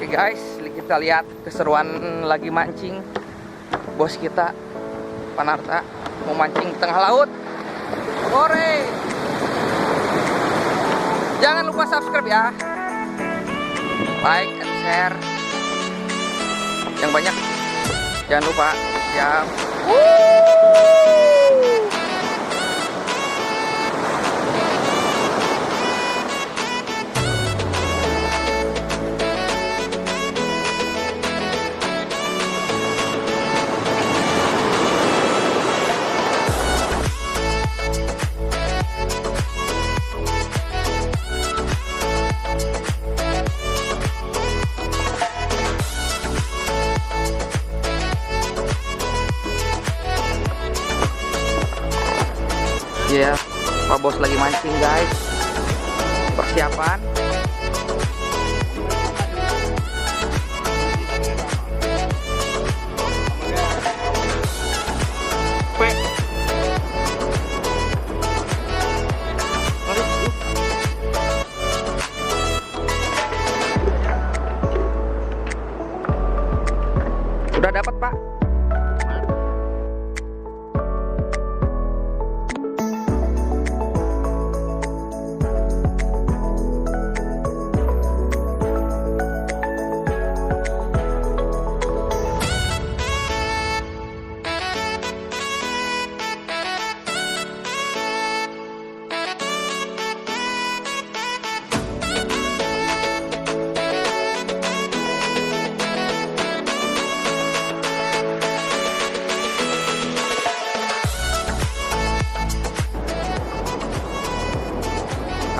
Oke guys, kita lihat keseruan lagi mancing. Bos kita, Panarta, mau mancing di tengah laut. Sore. Jangan lupa subscribe ya. Like and share. Yang banyak. Jangan lupa. Siap. Ya, Pak Bos lagi mancing guys. Persiapan. Udah dapat, Pak?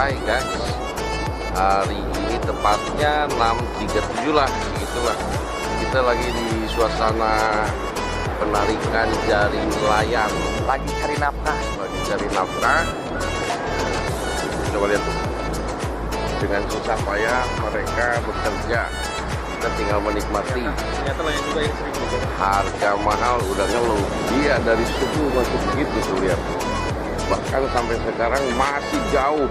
Hai guys, hari ini tepatnya 6.37 lah, gitulah. Kita lagi di suasana penarikan jaring nelayan. Lagi cari nafkah. Coba lihat tuh. Dengan susah payah mereka bekerja. Kita tinggal menikmati. Ternyata lain juga yang sering juga. Harga mahal udah ngeluh. Iya, dari suku masih begitu tuh, lihat. Bahkan sampai sekarang masih jauh,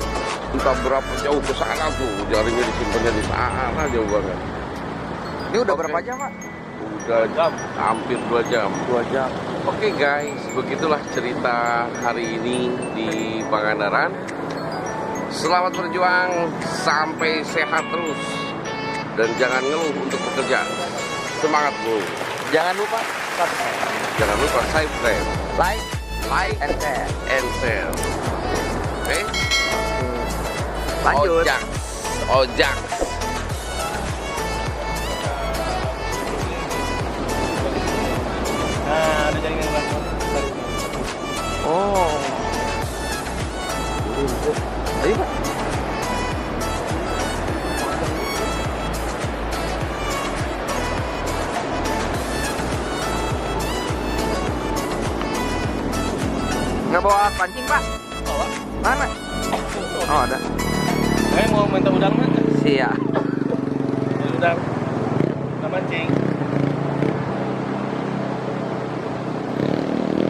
entah berapa jauh ke sana tuh, jaringnya disimpannya di sana jauh banget. Ini udah berapa jam, Pak? Udah hampir 2 jam. 2 jam. Oke guys, begitulah cerita hari ini di Pangandaran. Selamat berjuang, sampai sehat terus, dan jangan ngeluh untuk bekerja. Semangat bro. Jangan lupa subscribe, Jangan lupa subscribe, like and share. Oke? Lanjut. Ojak. Nah, ada jaringan belakang. Oh. Ayo, Pak. Nggak bawa pancing, Pak? Bawa. Mana? Oh, ada. Mau minta udang mana? Siap. Udang. Kita mancing.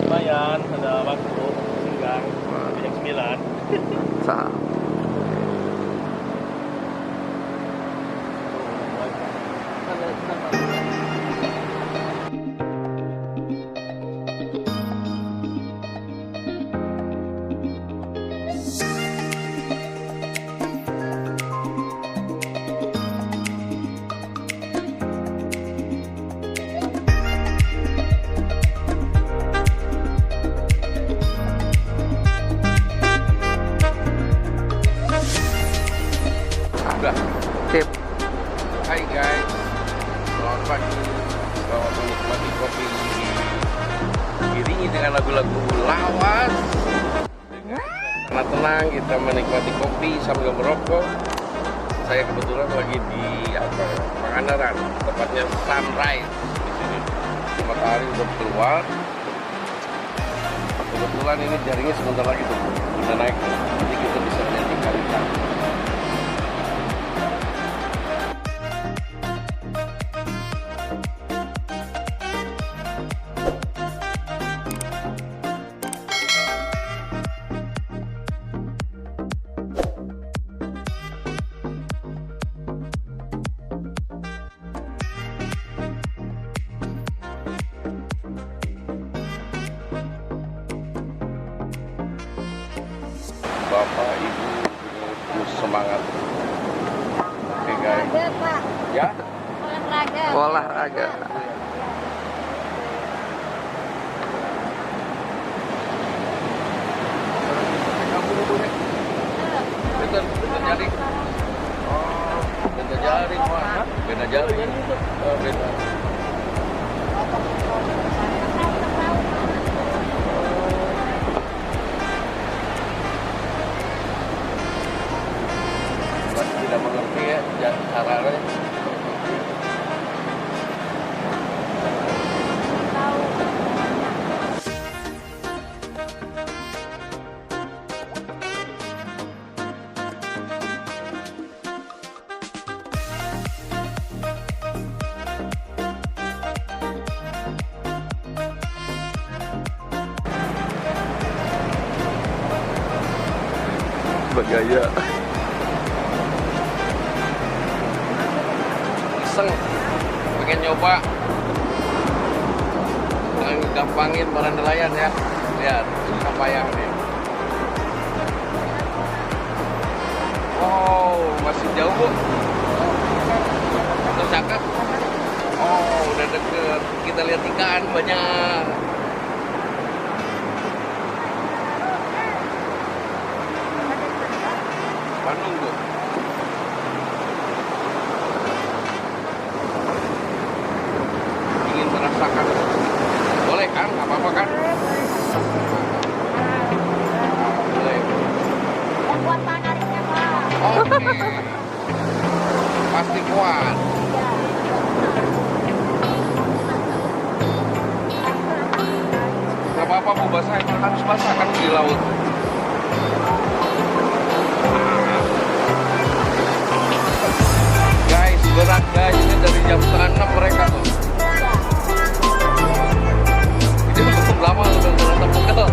Lumayan, ada waktu senggang. Jam 9. Sah. Udah. Sip. Hai guys, selamat pagi. Selamat menikmati kopi. Diiringi dengan lagu-lagu lawas. Tenang-tenang kita menikmati kopi sambil merokok. Saya kebetulan lagi di Pangandaran, tepatnya sunrise di sini. Matahari udah keluar. Kebetulan ini jaringnya sebentar lagi tuh udah naik. Jadi kita bisa lihat ikan-ikan. Ya. Olahraga. Olahraga. Beda jaring. Oh, beda jaring, Pak. Beda jaring. Oh, beda. Masih tidak mengerti ya caranya. Bergaya. Iseng pengen nyoba gampangin para nelayan ya. Lihat apa yang nih. Oh, masih jauh, Bu. Udah cakep. Oh, udah deket. Kita lihat ikan banyak. Bandung, Bu. Ingin merasakan. Boleh kan? Nggak apa-apa kan? Boleh. Ya buat panariknya, Pak. Oke. Pasti kuat. Nggak apa-apa, Bu. Basah emang harus basah kan di laut. Guys, berat guys. Ini dari jam setengah 6 mereka tuh. Ini cukup lama udah terasa pegel.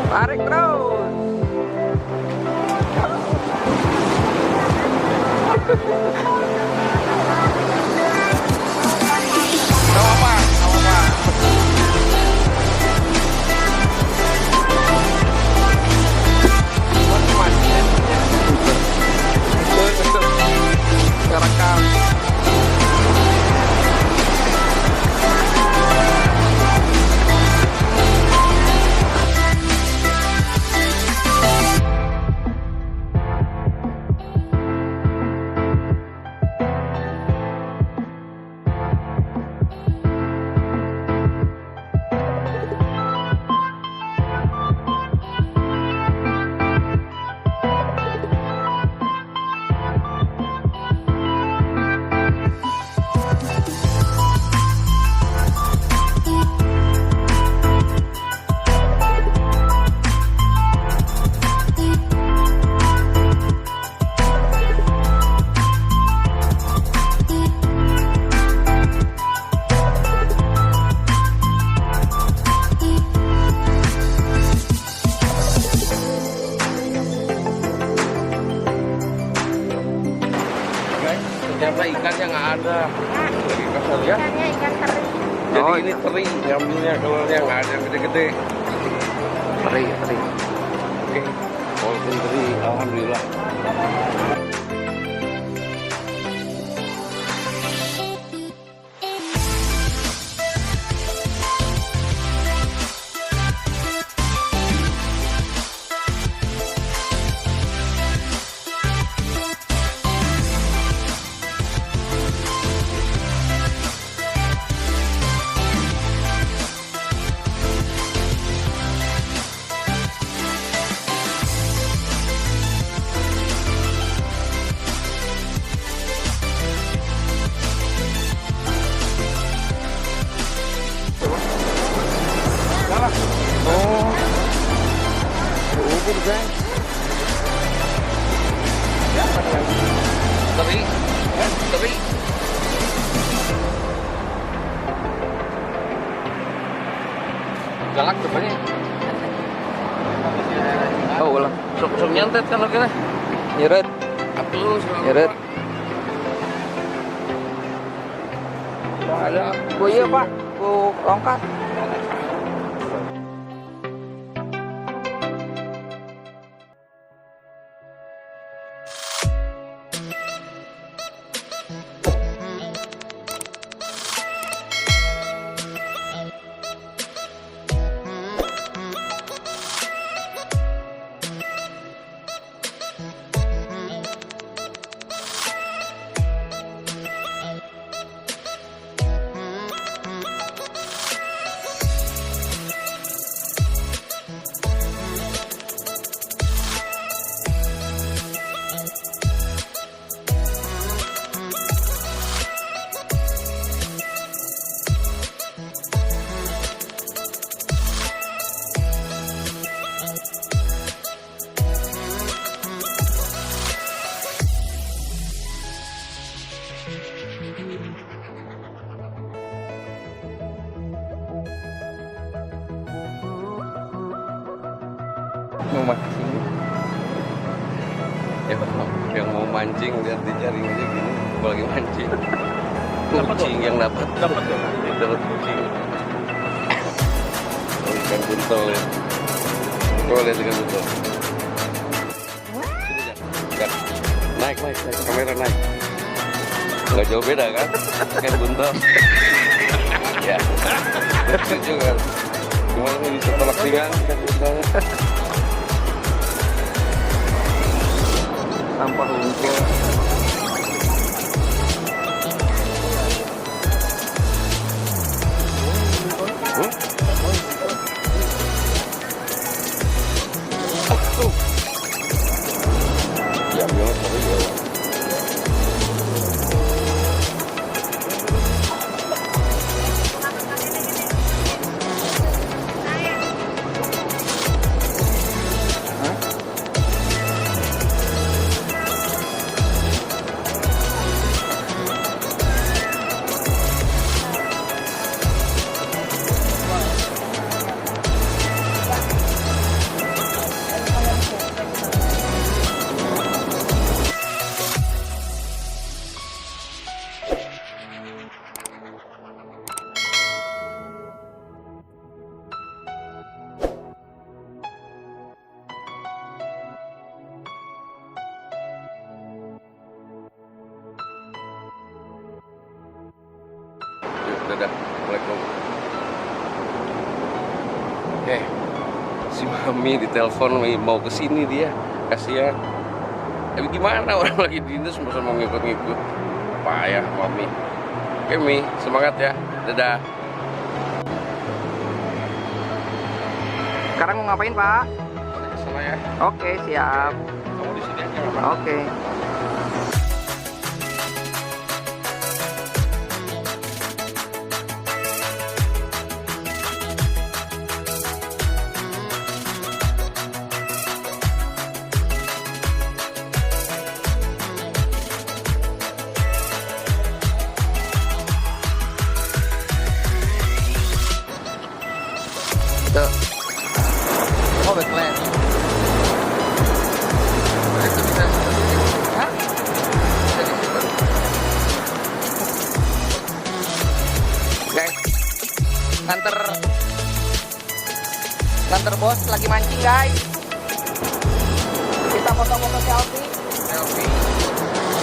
Tarik terus. Nggak apa-apa, nggak apa-apa. Kerekam. Guys, ternyata ikannya nggak ada. Lagi kasar ya. Ikannya ikan teri. Jadi Oh, ini teri ngambilnya, kelurnya nggak ada yang gede-gede. Teri, teri. Oke, walaupun teri, alhamdulillah. Oh. Ubur guys. Teri, teri. galak depannya. Oh, ulang. Sok nyantet kan lo kira. Nyeret, Atul, nyeret. Ada. Bu iya, Pak. Bu longkat. Mau mancing. Yang mau mancing lihat di jaring aja gini, apalagi mancing. Kucing yang dapat tuh. dapat kucing. Oh, ikan buntel ya. Coba lihat ikan buntel. Sini ya. Naik, kamera naik. Nggak jauh beda kan? Ikan buntel. Ya. Lucu juga. Cuma ini bisa tolak pinggang ikan buntelnya. Sampah lumpur. Ya, bilang tapi ya. Dadah, Assalamualaikum. Si Mami ditelepon mau kesini dia, kasihan. Tapi gimana orang lagi dinas masa mau ngikut-ngikut? Payah Mami. Oke Mi, semangat ya. Dadah. Sekarang mau ngapain, Pak? Salah ya. Oke, siap. Kamu di sini aja Pak. Oke. Tuh. Oh, backland. Itu bisa. Hah? Bisa di situ. Guys, nganter bos lagi mancing, guys. Kita foto-foto selfie.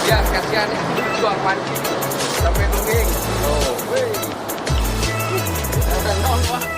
Ya, kasihan ya, jual mancing sampai nungging. Oh, wih. Udah nol, Pak.